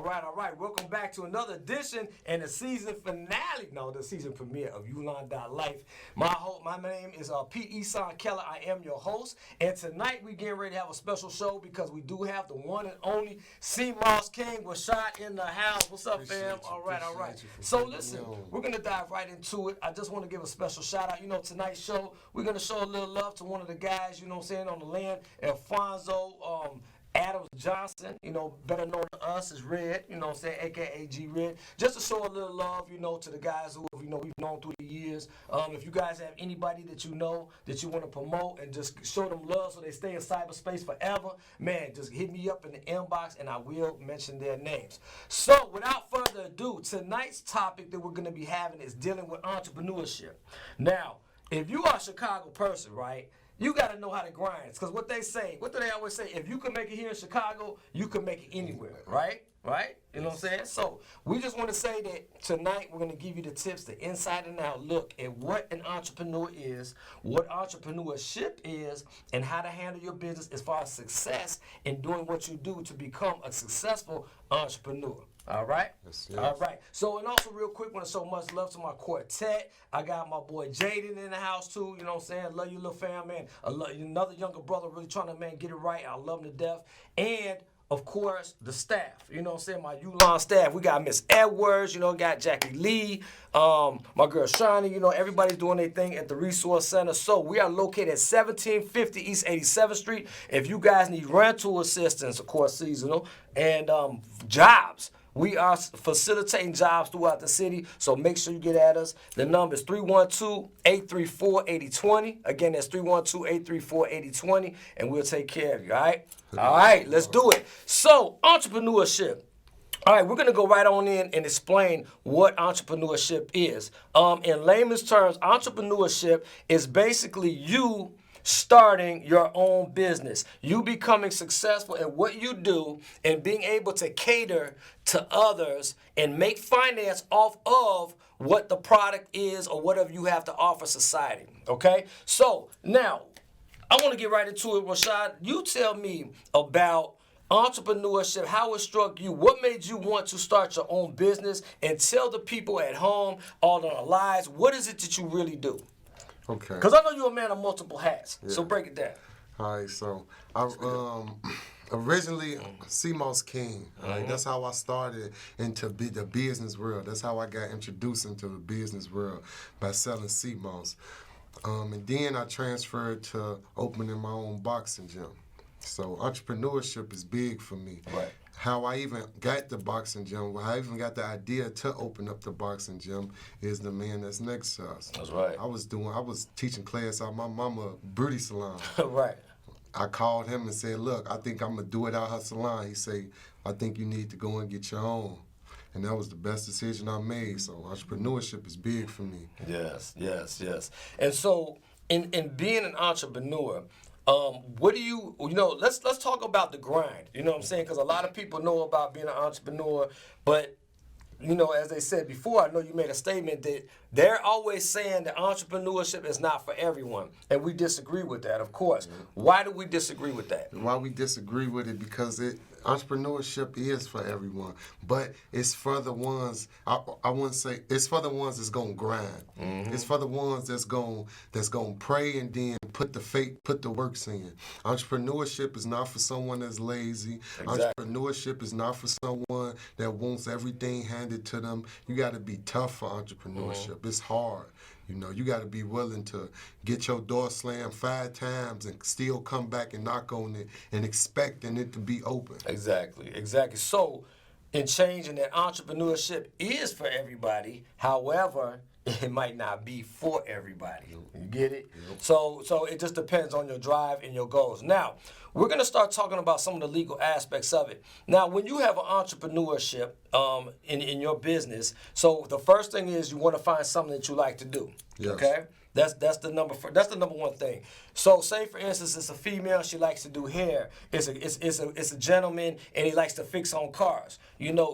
All right. Welcome back to another edition and the season finale, the season premiere of Ulon.Life. My name is Pete Keller. I am your host. And tonight we getting ready to have a special show because we do have the one and only CMOS King Rashad in the house. What's up, fam? All right. So listen, we're going to dive right into it. I just want to give a special shout out. Tonight's show, we're going to show a little love to one of the guys, on the land, Alfonso Adams Johnson, better known to us as Red, a.k.a. G Red, just to show a little love, to the guys who, we've known through the years. If you guys have anybody that you know that you want to promote and just show them love so they stay in cyberspace forever, man, just hit me up in the inbox and I will mention their names. So, without further ado, tonight's topic that we're going to be having is dealing with entrepreneurship. Now, if you are a Chicago person, right, you got to know how to grind. Because what do they always say? If you can make it here in Chicago, you can make it anywhere, right? Right? You know what I'm saying? So we just want to say that tonight we're going to give you the tips, the inside and out look at what an entrepreneur is, what entrepreneurship is, and how to handle your business as far as success in doing what you do to become a successful entrepreneur. All right? Yes. All right. So, and also real quick, want to show much love to my quartet. I got my boy Jaden in the house too, you know what I'm saying? Love you, little fam, man. Another younger brother really trying to, get it right. I love him to death. And of course, the staff, my Ulon staff. We got Miss Edwards, got Jackie Lee, my girl Shani, everybody's doing their thing at the Resource Center. So we are located at 1750 East 87th Street. If you guys need rental assistance, of course, seasonal, and jobs, we are facilitating jobs throughout the city, so make sure you get at us. The number is 312-834-8020. Again, that's 312-834-8020, and we'll take care of you, all right? All right, let's do it. So, entrepreneurship. All right, we're going to go right on in and explain what entrepreneurship is. In layman's terms, entrepreneurship is basically you starting your own business. You becoming successful at what you do and being able to cater to others and make finance off of what the product is or whatever you have to offer society. Okay? So, now, I want to get right into it, Rashad. You tell me about entrepreneurship, how it struck you, what made you want to start your own business, and tell the people at home, all on our lives, what is it that you really do? Okay. Because I know you're a man of multiple hats, so break it down. All right, so I originally CMOS King. Right? That's how I started into the business world. That's how I got introduced into the business world, by selling CMOS. And then I transferred to opening my own boxing gym. So entrepreneurship is big for me. Right. How I even got the boxing gym, how I even got the idea to open up the boxing gym is the man that's next to us. That's right. I was teaching class at my mama beauty salon. Right. I called him and said, look, I think I'm going to do it out her salon. He said, I think you need to go and get your own. And that was the best decision I made. So entrepreneurship is big for me. Yes. And so in being an entrepreneur, what do let's talk about the grind, you know what I'm saying? Because a lot of people know about being an entrepreneur, but, as they said before, I know you made a statement that they're always saying that entrepreneurship is not for everyone, and we disagree with that, of course. Why do we disagree with that? Why we disagree with it? Because entrepreneurship is for everyone, but it's for the ones, I wouldn't say, it's for the ones that's going to grind. It's for the ones that's going to pray and then put the works in. Entrepreneurship is not for someone that's lazy. Exactly. Entrepreneurship is not for someone that wants everything handed to them. You got to be tough for entrepreneurship. It's hard. You got to be willing to get your door slammed 5 times and still come back and knock on it and expecting it to be open. Exactly. So, in changing that entrepreneurship is for everybody, however, it might not be for everybody. You get it? Yep. So it just depends on your drive and your goals. Now, we're going to start talking about some of the legal aspects of it. Now, when you have an entrepreneurship in your business, so the first thing is you want to find something that you like to do. Yes. Okay? That's the number one thing. So say for instance it's a female, she likes to do hair. It's a gentleman and he likes to fix on cars. You're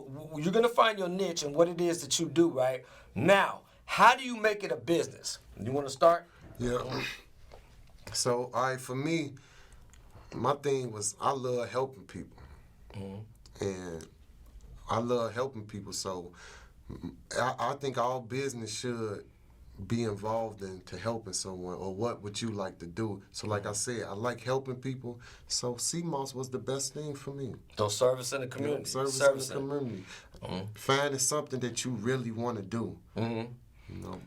gonna find your niche and what it is that you do, right? Now, how do you make it a business? You wanna start? Yeah. So for me, my thing was I love helping people. And I love helping people. So I think all business should be involved in to helping someone, or what would you like to do? So like I said, I like helping people. So CMOS was the best thing for me. So service in the community. Service in the community. Finding something that you really want to do. You know?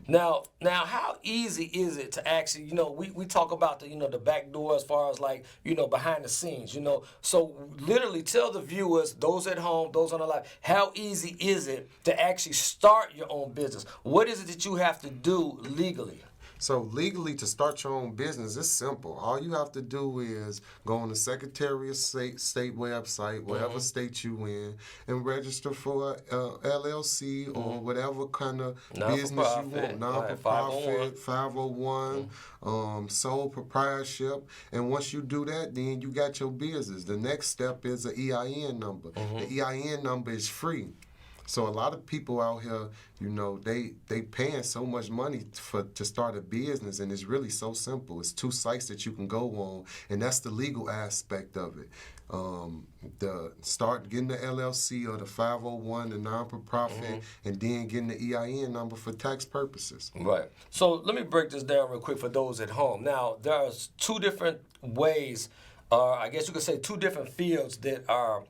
Now, how easy is it to actually, we talk about the back door as far as like, behind the scenes, So literally tell the viewers, those at home, those on the live, how easy is it to actually start your own business? What is it that you have to do legally? So legally, to start your own business, it's simple. All you have to do is go on the Secretary of State website, whatever state you in, and register for a LLC or whatever kind of business you want. Non-for-profit, 501, sole proprietorship. And once you do that, then you got your business. The next step is an EIN number. The EIN number is free. So a lot of people out here, they paying so much money to start a business, and it's really so simple. It's 2 sites that you can go on, and that's the legal aspect of it. Start getting the LLC or the 501, the non-for-profit, and then getting the EIN number for tax purposes. Right. So let me break this down real quick for those at home. Now, there's 2 different ways, I guess you could say 2 different fields that are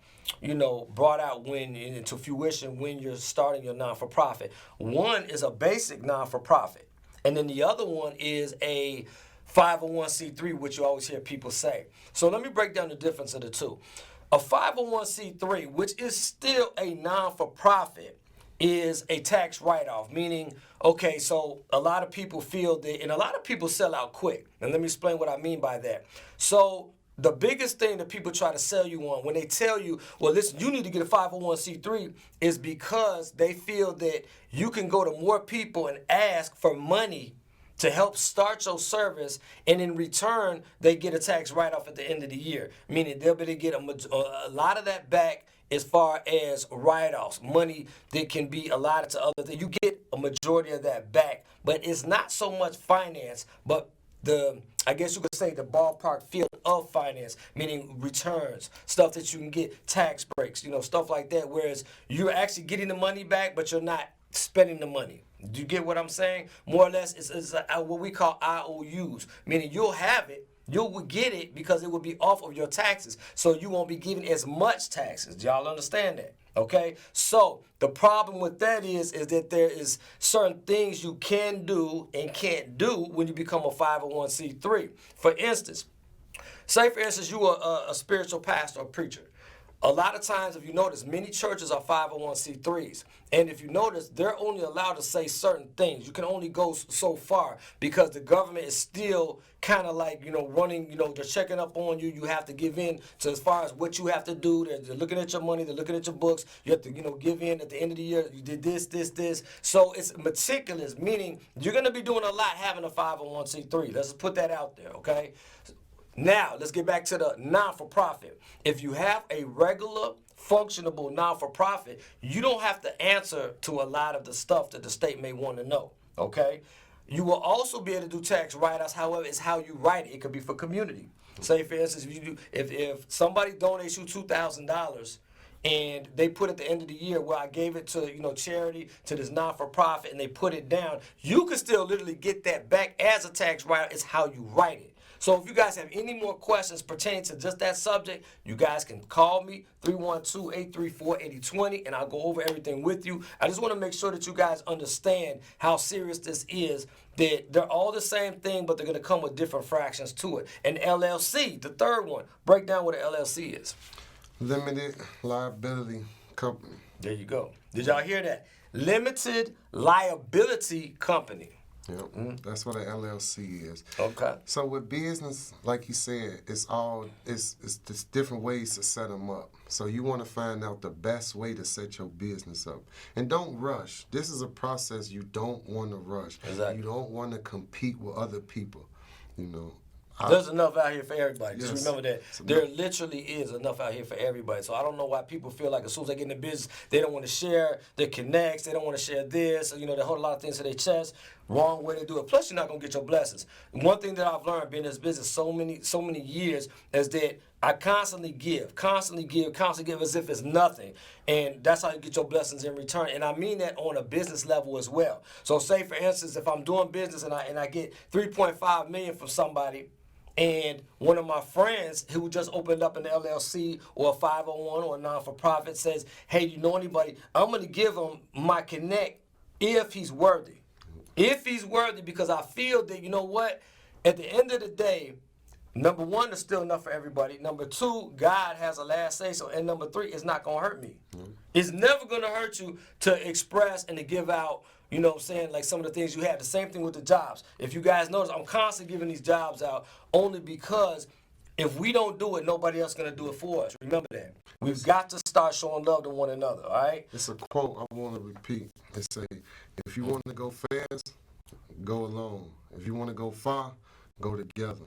brought out into fruition when you're starting your non-for-profit. One is a basic non-for-profit, and then the other one is a 501c3, which you always hear people say. So let me break down the difference of the 2. A 501c3, which is still a non-for-profit, is a tax write-off, meaning, okay, so a lot of people feel that, and a lot of people sell out quick. And let me explain what I mean by that. So the biggest thing that people try to sell you on when they tell you, well, listen, you need to get a 501c3, is because they feel that you can go to more people and ask for money to help start your service, and in return, they get a tax write-off at the end of the year, meaning they'll be able to get a lot of that back as far as write-offs, money that can be allotted to other things. You get a majority of that back, but it's not so much finance, but I guess you could say the ballpark field of finance, meaning returns, stuff that you can get, tax breaks, stuff like that, whereas you're actually getting the money back, but you're not spending the money. Do you get what I'm saying? More or less, it's what we call IOUs, meaning you'll have it, you will get it because it will be off of your taxes, so you won't be giving as much taxes. Do y'all understand that? Okay, so the problem with that is that there is certain things you can do and can't do when you become a 501c3. For instance, say for instance you are a spiritual pastor or preacher. A lot of times, if you notice, many churches are 501c3s. And if you notice, they're only allowed to say certain things. You can only go so far because the government is still kind of like, running, they're checking up on you. You have to give in to as far as what you have to do. They're looking at your money. They're looking at your books. You have to, give in at the end of the year. You did this, this, this. So it's meticulous, meaning you're going to be doing a lot having a 501c3. Let's just put that out there, okay? Now, let's get back to the non-for-profit. If you have a regular, functionable non-for-profit, you don't have to answer to a lot of the stuff that the state may want to know, okay? You will also be able to do tax write-offs, however, it's how you write it. It could be for community. Say, for instance, if somebody donates you $2,000, and they put at the end of the year, well, I gave it to, charity, to this non-for-profit, and they put it down, you can still literally get that back as a tax write-off. It's how you write it. So if you guys have any more questions pertaining to just that subject, you guys can call me, 312-834-8020, and I'll go over everything with you. I just want to make sure that you guys understand how serious this is, that they're all the same thing, but they're going to come with different fractions to it. And LLC, the third one, break down what an LLC is. Limited liability company. There you go. Did y'all hear that? Limited liability company. Yep, that's what an LLC is. Okay. So with business, like you said, it's just different ways to set them up. So you want to find out the best way to set your business up. And don't rush. This is a process you don't want to rush. Exactly. You don't want to compete with other people, There's enough out here for everybody. Just Yes. remember that. There literally is enough out here for everybody. So I don't know why people feel like as soon as they get in the business, they don't want to share their connects. They don't want to share this. They hold a lot of things to their chest. Wrong way to do it. Plus, you're not gonna get your blessings. One thing that I've learned being in this business so many years is that I constantly give as if it's nothing, and that's how you get your blessings in return. And I mean that on a business level as well. So, say for instance, if I'm doing business and I get 3.5 million from somebody, and one of my friends who just opened up an LLC or a 501 or a non-for-profit says, "Hey, do you know anybody?" I'm gonna give him my connect if he's worthy. If he's worthy, because I feel that, you know what, at the end of the day, number one, there's still enough for everybody. Number two, God has a last say so. And number three, it's not going to hurt me. It's never going to hurt you to express and to give out, you know what I'm saying, like some of the things you have. The same thing with the jobs. If you guys notice, I'm constantly giving these jobs out only because if we don't do it, nobody else is going to do it for us. Remember that. We've got to start showing love to one another, all right? It's a quote I want to repeat. It say, if you want to go fast, go alone. If you want to go far, go together.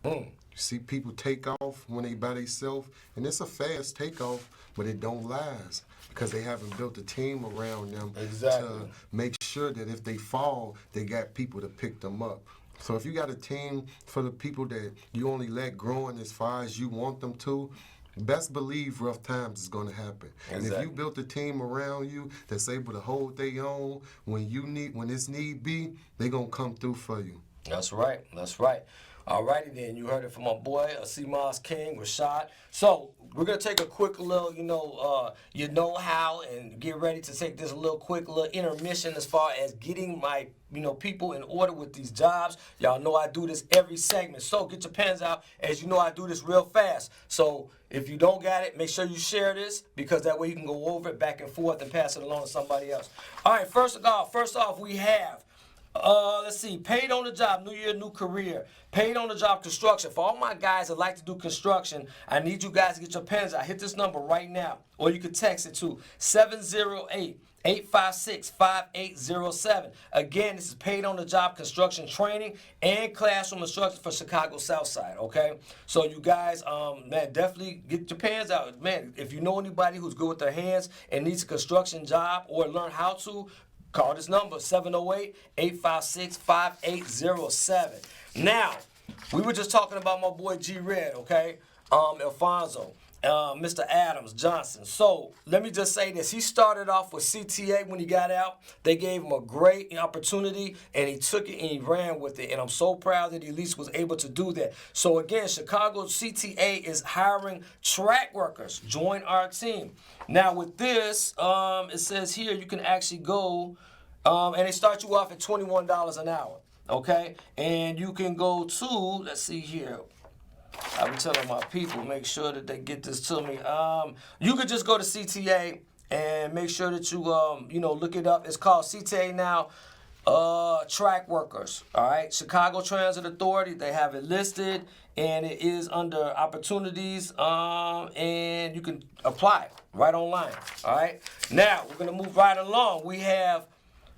You see people take off when they by themselves, and it's a fast takeoff, but it don't last because they haven't built a team around them to make sure that if they fall, they got people to pick them up. So if you got a team for the people that you only let growing as far as you want them to, best believe rough times is going to happen. And if you built a team around you that's able to hold their own, when it's need be, they going to come through for you. That's right. That's right. All righty then. You heard it from my boy, CMOS King, Rashad. So we're going to take a quick little, you know how, and get ready to take this quick little intermission as far as getting my, people in order with these jobs. Y'all know I do this every segment. So get your pens out. As you know, I do this real fast. So if you don't got it, make sure you share this, because that way you can go over it back and forth and pass it along to somebody else. All right, first off, we have, let's see, paid on the job, new year, new career. Paid on the job construction. For all my guys that like to do construction, I need you guys to get your pens out. Hit this number right now, or you can text it to 708-856-5807. Again, this is paid on the job construction training and classroom instruction for Chicago Southside, okay? So you guys, man, definitely get your pens out. Man, if you know anybody who's good with their hands and needs a construction job or learn how to, call this number, 708-856-5807. Now, we were just talking about my boy G Red, okay? Alfonso, Mr. Adams, Johnson. So, let me just say this. He started off with CTA when he got out. They gave him a great opportunity, and he took it and he ran with it. And I'm so proud that he at least was able to do that. So, again, Chicago CTA is hiring track workers. Join our team. Now, with this, it says here you can actually go, and they start you off at $21 an hour. Okay, and you can go to, let's see here, I've been telling my people, make sure that they get this to me. You could just go to CTA and make sure that you, look it up. It's called CTA now, track workers, all right? Chicago Transit Authority, they have it listed, and it is under opportunities, and you can apply right online, all right? Now, we're going to move right along. We have,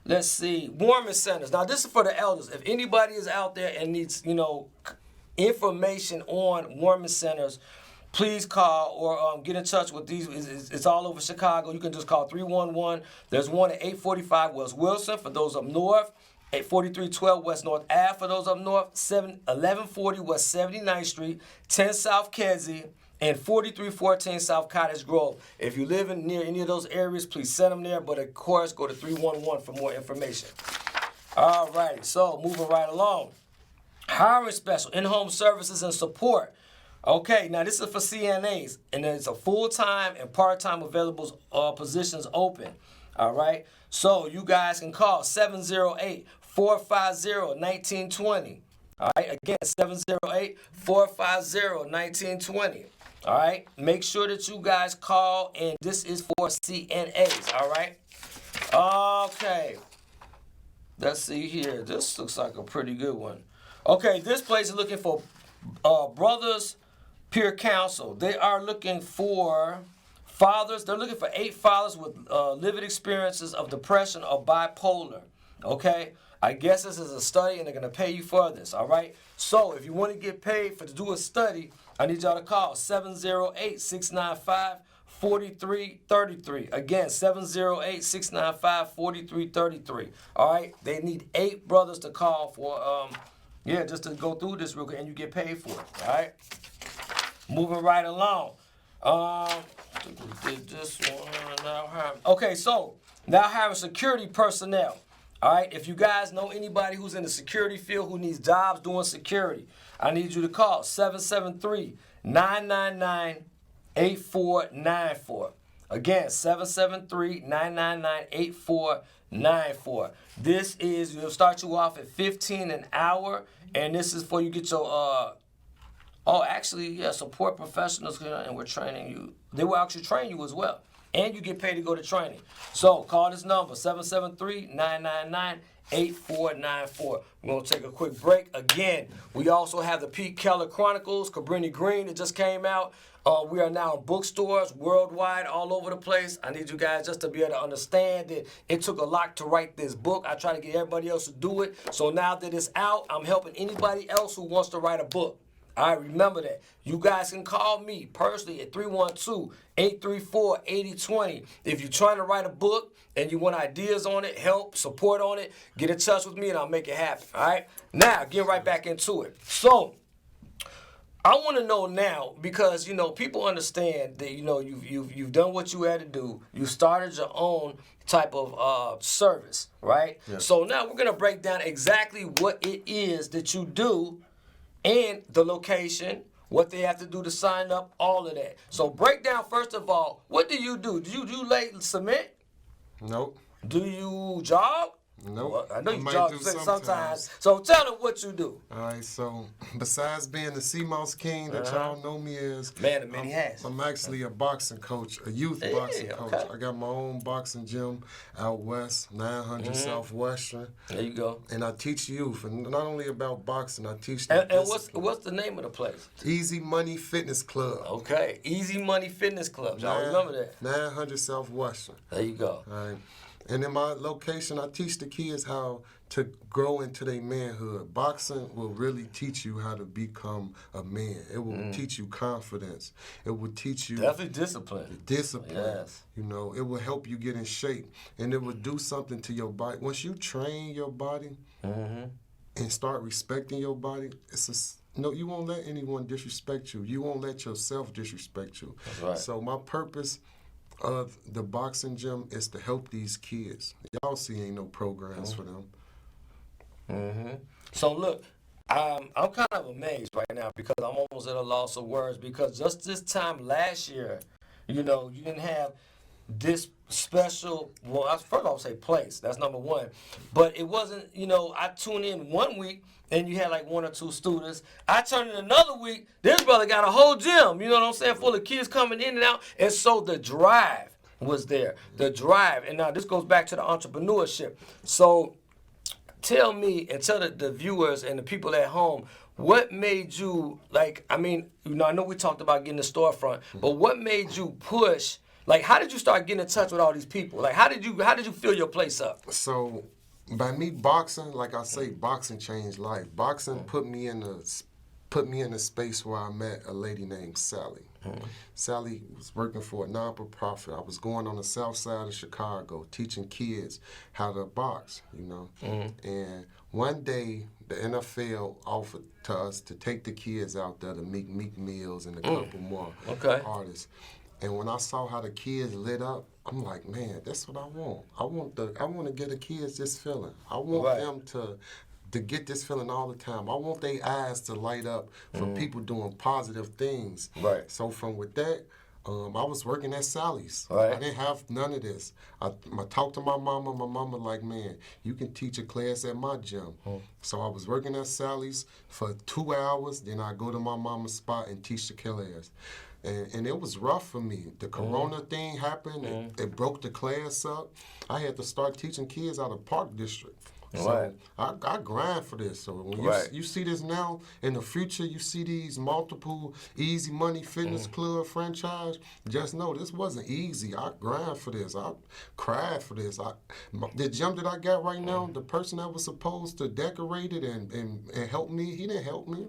let's see, warming centers. Now, this is for the elders. If anybody is out there and needs, information on warming centers, please call or get in touch with these. It's all over Chicago. You can just call 311. There's one at 845 West Wilson for those up north, 4312 West North Ave for those up north, 1140 West 79th Street, 10 South Kedzie, and 4314 South Cottage Grove. If you live near any of those areas, please send them there. But of course, go to 311 for more information. All right, so moving right along. Hiring special, in-home services and support. Okay, now this is for CNAs, and it's a full-time and part-time available positions open. All right, so you guys can call 708-450-1920. All right, again, 708-450-1920. All right, make sure that you guys call, and this is for CNAs, all right? Okay, let's see here. This looks like a pretty good one. Okay, this place is looking for Brothers Peer Council. They are looking for fathers. They're looking for 8 fathers with lived experiences of depression or bipolar, okay? I guess this is a study, and they're going to pay you for this, all right? So if you want to get paid to do a study, I need y'all to call 708-695-4645. 4333. Again, 708-695-4333. All right, they need 8 brothers to call for just to go through this real quick, and you get paid for it. All right, moving right along. Did this one now. Okay, so now hiring security personnel. All right, if you guys know anybody who's in the security field who needs jobs doing security, I need you to call 773-999-8494. Again, 773-999-8494. This is, you'll start you off at $15 an hour, and this is for you get your support professionals here, and we're training you. They will actually train you as well. And you get paid to go to training. So call this number, 773-999-8494. We're going to take a quick break. Again, we also have the Keller Chronicles, Cabrini Green that just came out. We are now in bookstores worldwide, all over the place. I need you guys just to be able to understand that it took a lot to write this book. I try to get everybody else to do it. So now that it's out, I'm helping anybody else who wants to write a book. All right, remember that. You guys can call me personally at 312-834-8020. If you're trying to write a book and you want ideas on it, help, support on it, get in touch with me and I'll make it happen. All right? Now, get right back into it. So, I want to know now, because, people understand that, you've done what you had to do. You started your own type of service, right? Yeah. So now we're going to break down exactly what it is that you do, and the location, what they have to do to sign up, all of that. So break down, first of all, what do you do? Do you lay cement? Nope. Do you jog? Nope. Well, I know you jog sometimes. So tell them what you do. All right, so besides being the Sea Mouse King that y'all know me as, man of many hats. I'm actually a boxing coach, a youth boxing coach. I got my own boxing gym out west, 900 Southwestern. There you go. And I teach youth, and not only about boxing, I teach them. And what's the name of the place? Easy Money Fitness Club. Okay, Easy Money Fitness Club. Y'all remember that? 900 Southwestern. There you go. All right. And in my location, I teach the kids how to grow into their manhood. Boxing will really teach you how to become a man. It will teach you confidence. It will teach you... Definitely discipline. Discipline. Yes. It will help you get in shape. And it will do something to your body. Once you train your body and start respecting your body, you won't let anyone disrespect you. You won't let yourself disrespect you. That's right. So my purpose of the boxing gym is to help these kids. Y'all see ain't no programs for them. So look, I'm kind of amazed right now because I'm almost at a loss of words, because just this time last year, you didn't have this special, first of all, I'll say place, that's number one. But it wasn't, I tuned in one week and you had like 1 or 2 students. I turned in another week, this brother got a whole gym, you know what I'm saying, full of kids coming in and out. And so the drive was there, the drive. And now this goes back to the entrepreneurship. So tell me and tell the viewers and the people at home, what made you, I know we talked about getting the storefront, but what made you push? How did you start getting in touch with all these people? How did you fill your place up? So, by me boxing, like I say, boxing changed life. Boxing put me in a space where I met a lady named Sally. Sally was working for a non-profit. I was going on the south side of Chicago, teaching kids how to box, And one day, the NFL offered to us to take the kids out there to meet Meek Mills and a couple more artists. And when I saw how the kids lit up, I'm like, man, that's what I want. I want to get the kids this feeling. I want them to get this feeling all the time. I want their eyes to light up for people doing positive things. Right. So from with that, I was working at Sally's. Right. I didn't have none of this. I talked to my mama. My mama like, man, you can teach a class at my gym. So I was working at Sally's for 2 hours. Then I go to my mama's spot and teach the class. And it was rough for me. The corona thing happened. It broke the class up. I had to start teaching kids out of Park District. So I grind for this. So when you see this now, in the future, you see these multiple Easy Money Fitness Club franchise, just know this wasn't easy. I grind for this. I cried for this. The gym that I got right now, the person that was supposed to decorate it and help me, he didn't help me.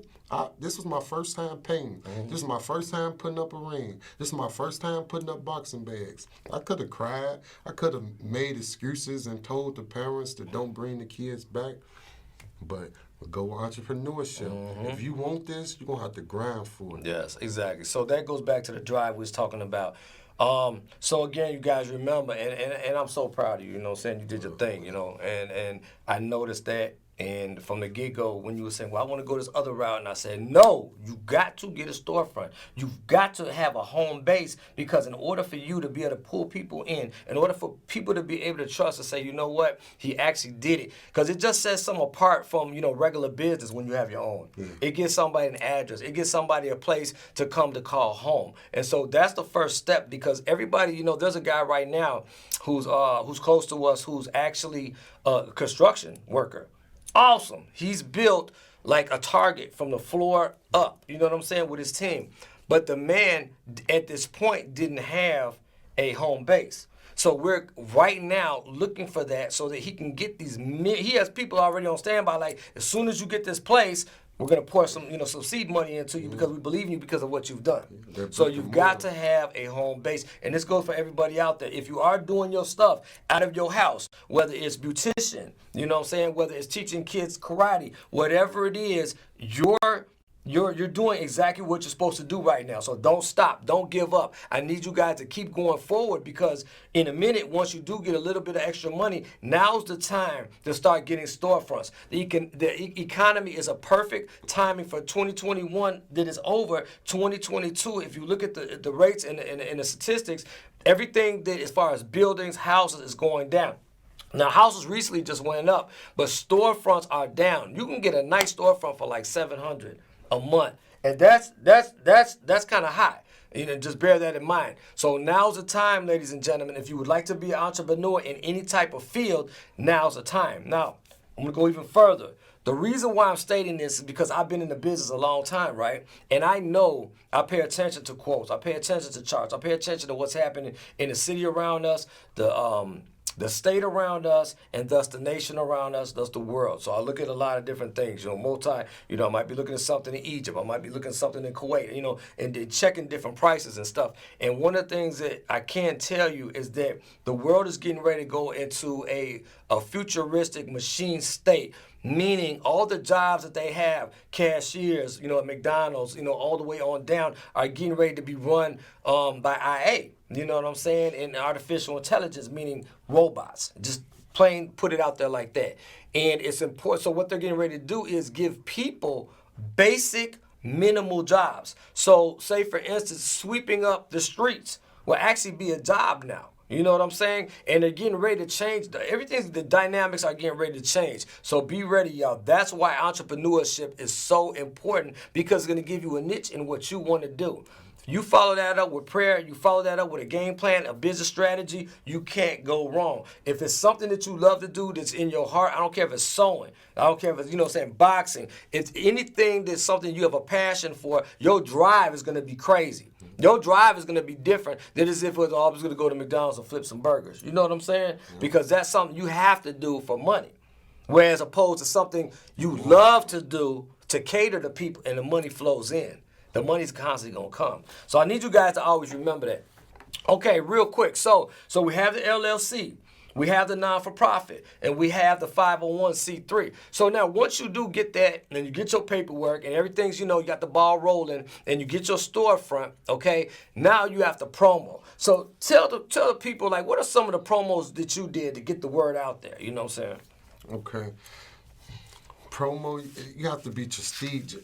This was my first time painting. This is my first time putting up a ring. This is my first time putting up boxing bags. I could have cried. I could have made excuses and told the parents to don't bring the kids back. But go with entrepreneurship. If you want this, you're going to have to grind for it. Yes, exactly. So that goes back to the drive we was talking about. So again, you guys remember, and I'm so proud of you, you know what I'm saying? You did your thing, you know, and I noticed that. And from the get-go, when you were saying, well, I want to go this other route, and I said, no, you got to get a storefront. You've got to have a home base, because in order for you to be able to pull people in order for people to be able to trust and say, you know what, he actually did it. Because it just sets some apart from, you know, regular business when you have your own. It gives somebody an address. It gives somebody a place to come to call home. And so that's the first step, because everybody, you know, there's a guy right now who's close to us who's actually a construction worker. Awesome. He's built like a Target from the floor up, you know what I'm saying, with his team. But the man at this point didn't have a home base. So we're right now looking for that so that he can get these, he has people already on standby, like, as soon as you get this place, we're going to pour some, you know, some seed money into you because we believe in you because of what you've done. So you've got to have a home base. And this goes for everybody out there. If you are doing your stuff out of your house, whether it's beautician, you know what I'm saying, whether it's teaching kids karate, whatever it is, you're doing exactly what you're supposed to do right now. So don't stop. Don't give up. I need you guys to keep going forward, because in a minute, once you do get a little bit of extra money, now's the time to start getting storefronts. The economy is a perfect timing for 2021 that is over. 2022, if you look at the rates and the statistics, everything that as far as buildings, houses is going down. Now, houses recently just went up, but storefronts are down. You can get a nice storefront for like $700 a month, and that's kind of high. You know, just bear that in mind. So now's the time, ladies and gentlemen. If you would like to be an entrepreneur in any type of field, now's the time. Now, I'm gonna go even further. The reason why I'm stating this is because I've been in the business a long time, right? And I know I pay attention to quotes. I pay attention to charts. I pay attention to what's happening in the city around us, the state around us, and thus the nation around us, thus the world. So I look at a lot of different things, you know, I might be looking at something in Egypt, I might be looking at something in Kuwait, you know, and checking different prices and stuff. And one of the things that I can tell you is that the world is getting ready to go into a futuristic machine state, meaning all the jobs that they have, cashiers, you know, at McDonald's, you know, all the way on down, are getting ready to be run by IA. You know what I'm saying? And artificial intelligence, meaning robots. Just plain put it out there like that. And it's important. So what they're getting ready to do is give people basic, minimal jobs. So say, for instance, sweeping up the streets will actually be a job now. You know what I'm saying? And they're getting ready to change. The dynamics are getting ready to change. So be ready, y'all. That's why entrepreneurship is so important, because it's going to give you a niche in what you want to do. You follow that up with prayer, you follow that up with a game plan, a business strategy, you can't go wrong. If it's something that you love to do that's in your heart, I don't care if it's sewing, I don't care if it's, you know what I'm saying, boxing, it's anything that's something you have a passion for, your drive is going to be crazy. Your drive is going to be different than as if it was always going to go to McDonald's and flip some burgers. You know what I'm saying? Because that's something you have to do for money. Whereas opposed to something you love to do to cater to people and the money flows in. The money's constantly going to come. So I need you guys to always remember that. Okay, real quick. So we have the LLC. We have the non-for-profit, and we have the 501c3. So now once you do get that, and you get your paperwork, and everything's, you know, you got the ball rolling, and you get your storefront, okay, now you have to promo. So tell the people, like, what are some of the promos that you did to get the word out there? You know what I'm saying? Okay. Promo, you have to be strategic.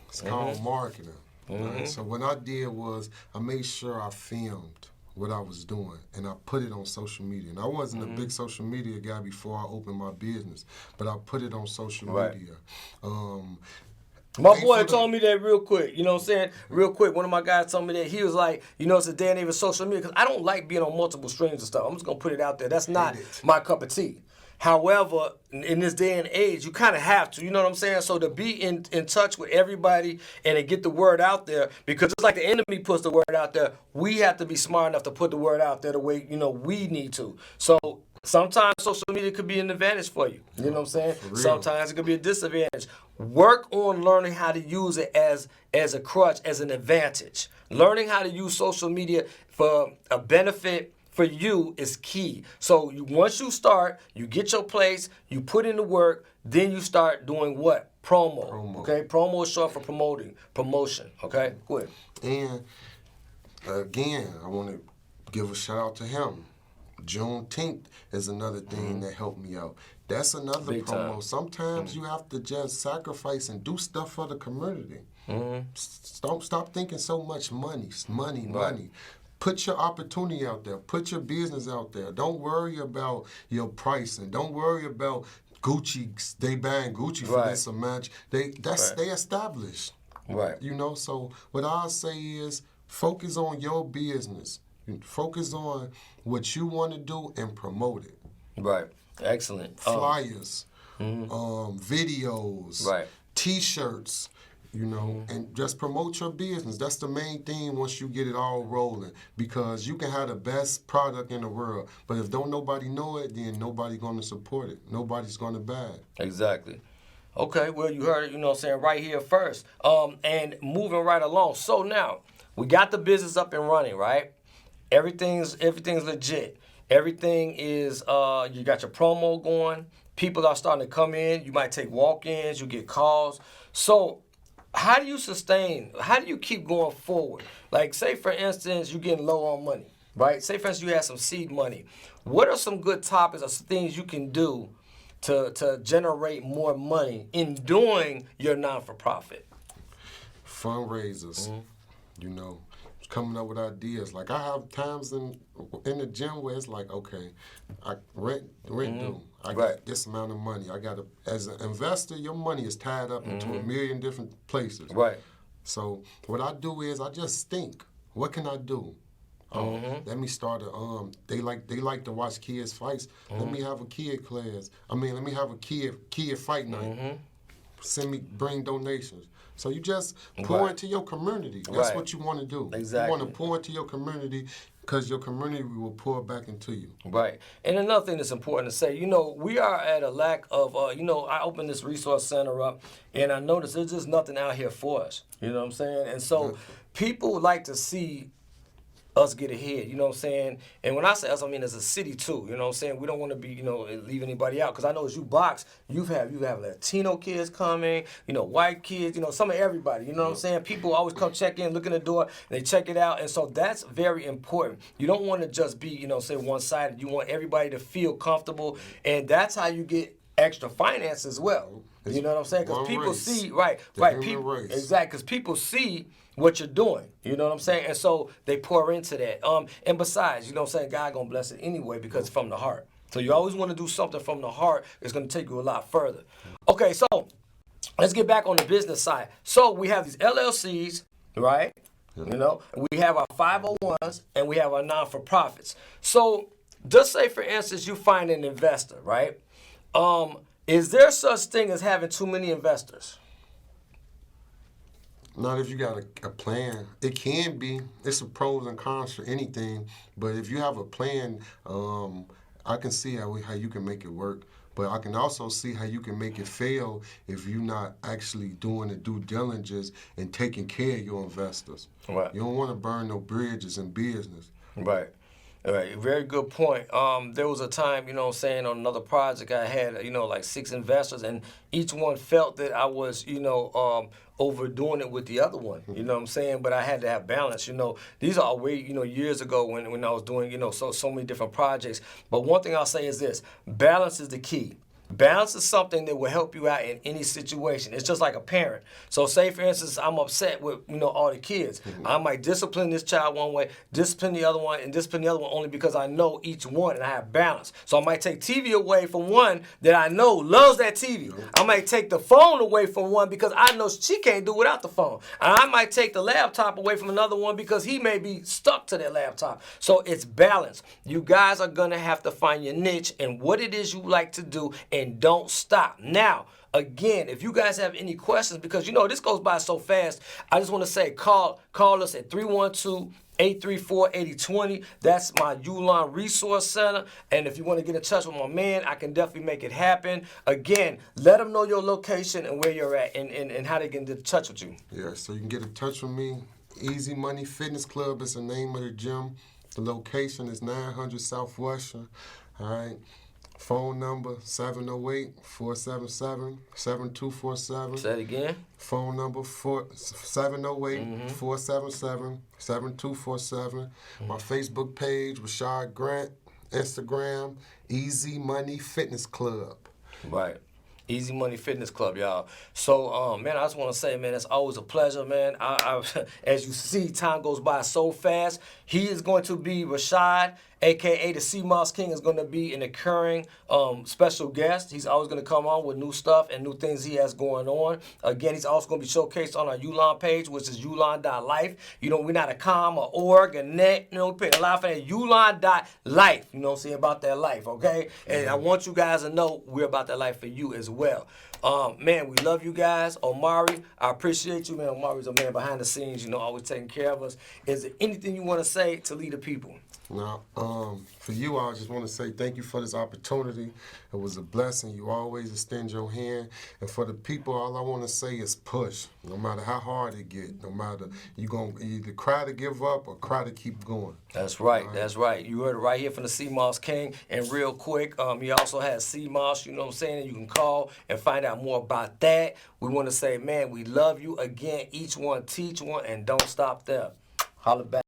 It's called marketing. Right? So what I did was I made sure I filmed what I was doing, and I put it on social media. And I wasn't a big social media guy before I opened my business, but I put it on social media. My boy told me that real quick, you know what I'm saying? Real quick, one of my guys told me that. He was like, you know, it's a day and even social media, because I don't like being on multiple streams and stuff. I'm just going to put it out there. That's not my cup of tea. However, in this day and age, you kind of have to, you know what I'm saying? So to be in touch with everybody and to get the word out there, because just like the enemy puts the word out there, we have to be smart enough to put the word out there the way, we need to. So sometimes social media could be an advantage for you. You know what I'm saying? Sometimes it could be a disadvantage. Work on learning how to use it as a crutch, as an advantage. Learning how to use social media for a benefit for you is key. So once you start, you get your place, you put in the work, then you start doing what? Promo. Okay? Promo is short for promotion. Okay? Go ahead. And again, I want to give a shout out to him. Juneteenth is another thing that helped me out. That's another Big promo. time. Sometimes you have to just sacrifice and do stuff for the community. Don't stop thinking so much money. Put your opportunity out there. Put your business out there. Don't worry about your pricing. Don't worry about Gucci. They buying Gucci for this a match. They established. Right. So what I say is focus on your business. Focus on what you want to do and promote it. Right. Excellent. Flyers, videos, T-shirts, and just promote your business. That's the main thing once you get it all rolling, because you can have the best product in the world, but if don't nobody know it, then nobody's going to support it. Nobody's going to buy it. Exactly. Okay, well, you heard it, right here first. And moving right along. So now, we got the business up and running, right? Everything's legit. Everything is, you got your promo going. People are starting to come in. You might take walk-ins. You get calls. So how do you keep going forward? Like, say, for instance, you're getting low on money, right? Say, for instance, you have some seed money. What are some good topics or some things you can do to generate more money in doing your non-for-profit? Fundraisers, coming up with ideas. Like, I have times in the gym where it's like, okay, I rent due. I got this amount of money. As an investor, your money is tied up into a million different places. Right. So what I do is I just think, what can I do? Let me start they like to watch kids fights. Let me have a kid class. Let me have a kid fight night. Bring donations. So you just pour into your community. That's what you want to do. Exactly. You want to pour into your community because your community will pour back into you. Right. And another thing that's important to say, we are at a lack of, I opened this resource center up and I noticed there's just nothing out here for us. You know what I'm saying? And so people like to see us get ahead, you know what I'm saying? And when I say us, I mean as a city too, you know what I'm saying? We don't want to be, leave anybody out, because I know as you box, you have Latino kids coming, white kids, some of everybody, you know what I'm saying? People always come check in, look in the door, and they check it out, and so that's very important. You don't want to just be, say one-sided. You want everybody to feel comfortable, and that's how you get extra finance as well. You know what I'm saying? Because people see, people, exactly, because people see what you're doing, you know what I'm saying? And so they pour into that. And besides, you know what I'm saying, God gonna bless it anyway because it's from the heart. So you always want to do something from the heart. It's gonna take you a lot further. Okay, so let's get back on the business side. So we have these LLCs, right? We have our 501s and we have our non-for-profits. So just say, for instance, you find an investor, right? Is there such thing as having too many investors? Not if you got a plan. It can be. It's a pros and cons for anything. But if you have a plan, I can see how you can make it work. But I can also see how you can make it fail if you're not actually doing the due diligence and taking care of your investors. Right. You don't want to burn no bridges in business. Right. All right, very good point. There was a time, on another project I had, like 6 investors, and each one felt that I was, overdoing it with the other one. You know what I'm saying? But I had to have balance. These are way, years ago when I was doing, so many different projects. But one thing I'll say is this: balance is the key. Balance is something that will help you out in any situation. It's just like a parent. So say, for instance, I'm upset with, all the kids. I might discipline this child one way, discipline the other one, and discipline the other one only because I know each one and I have balance. So I might take TV away from one that I know loves that TV. I might take the phone away from one because I know she can't do without the phone. And I might take the laptop away from another one because he may be stuck to that laptop. So it's balance. You guys are going to have to find your niche and what it is you like to do, and don't stop. Now, again, if you guys have any questions, because this goes by so fast, I just want to say call us at 312-834-8020. That's my Ulon Resource Center. And if you want to get in touch with my man, I can definitely make it happen. Again, let them know your location and where you're at and how they get in touch with you. Yeah, so you can get in touch with me. Easy Money Fitness Club is the name of the gym. The location is 900 Southwest. All right. Phone number 708-477-7247. Say it again. Phone number 708-477-7247. My Facebook page, Rashad Grant. Instagram, Easy Money Fitness Club. Right. Easy Money Fitness Club, y'all. So, man, I just want to say, man, it's always a pleasure, man. As you see, time goes by so fast. He is going to be Rashad, a.k.a. the CMOS King, is going to be an occurring special guest. He's always going to come on with new stuff and new things he has going on. Again, he's also going to be showcased on our Ulon page, which is Ulon.Life. We're not a com or org or net. We put a lot for that. Ulon.Life. About that life, okay? And I want you guys to know we're about that life for you as well. Man, we love you guys. Omari, I appreciate you, man. Omari's a man behind the scenes, always taking care of us. Is there anything you want to say to lead the people? Now, for you, I just want to say thank you for this opportunity. It was a blessing. You always extend your hand. And for the people, all I want to say is push. No matter how hard it get, no matter, you're going to either cry to give up or cry to keep going. That's right. That's right. You heard it right here from the CMOS King. And real quick, he also has CMOS, and you can call and find out more about that. We want to say, man, we love you. Again, each one teach one, and don't stop there. Holla back.